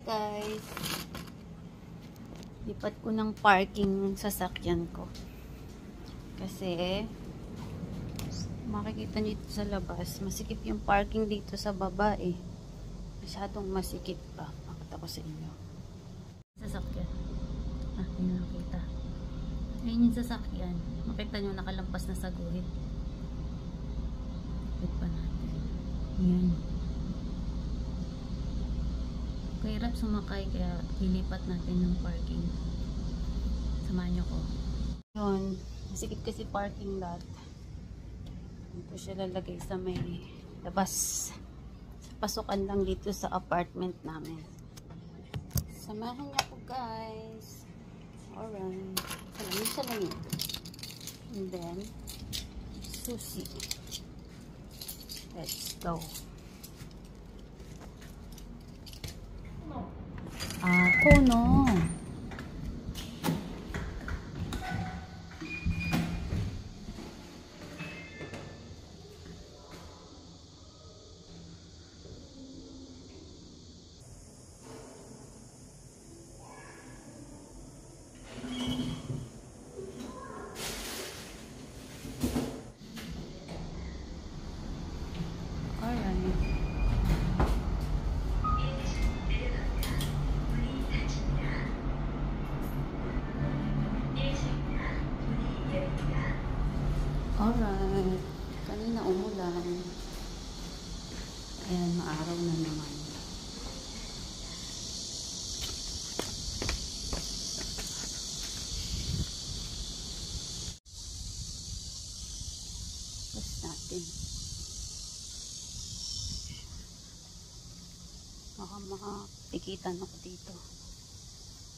Guys, lipat ko ng parking sasakyan ko kasi makikita nyo dito sa labas masikip yung parking dito sa baba masyadong masikip pa. Makita ko sa inyo sasakyan yun nakita, ayun yung sasakyan, makita nyo nakalampas na sa guhit. Lipat pa natin yan. Kahirap sumakay kaya lilipat natin ng parking. Samahan nyo ko. Yun, masikip kasi parking lot. Ito siya lalagay sa may labas. Sa pasukan lang dito sa apartment namin. Samahan nyo ko guys. Alright. Salamin. And then, susi. Let's go. No. Alright. Kanina umulan. Ayan, maaraw na naman. Tapos natin. Baka makapikitan ako dito.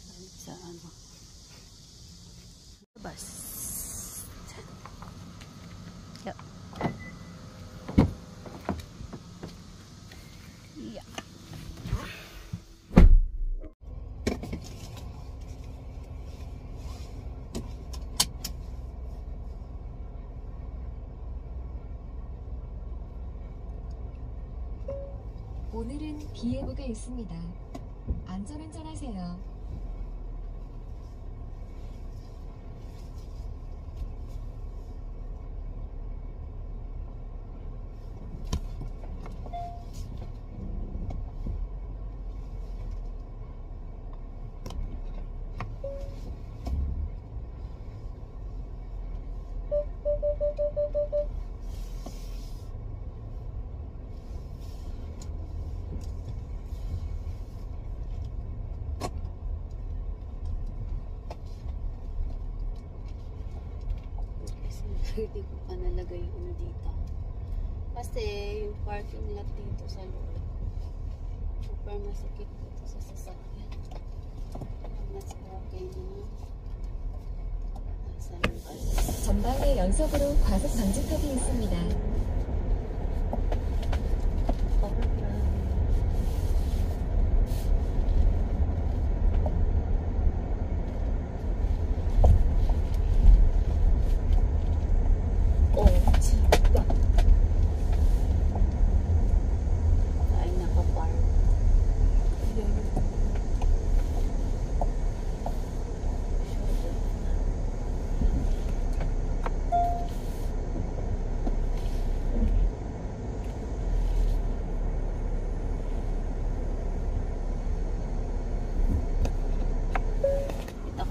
Dahil sa labas. Yep. Yeah. 오늘은 비 예보가 있습니다. 안전운전하세요. Hindi ko pa nalagay yung dito. Kasi yung parking lot dito sa loob. Super masikip dito sa sasakyan. Mas okay na. Nasa labas. 전방에 연속으로 과속 방지턱이 있습니다.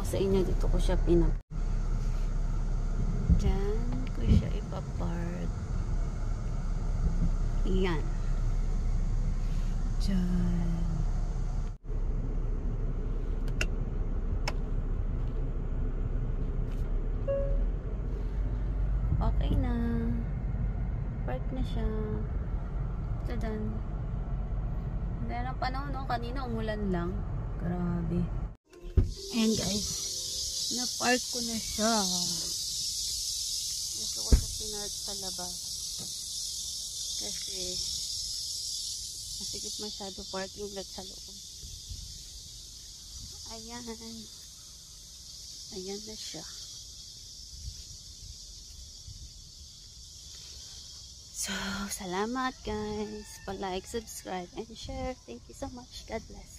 Sa inyo dito ko siya dyan ko siya ipapark. Yan dyan. Okay na, park na siya. Tadan. Meron ang panahon, no? Kanina umulan lang. Grabe. Ayan guys, na-park ko na siya. Gusto ko siya pinark sa labas. Kasi masikip masyado parking lot sa loob. Ayan. Ayan na siya. So, salamat guys. Pa-like, subscribe, and share. Thank you so much. God bless.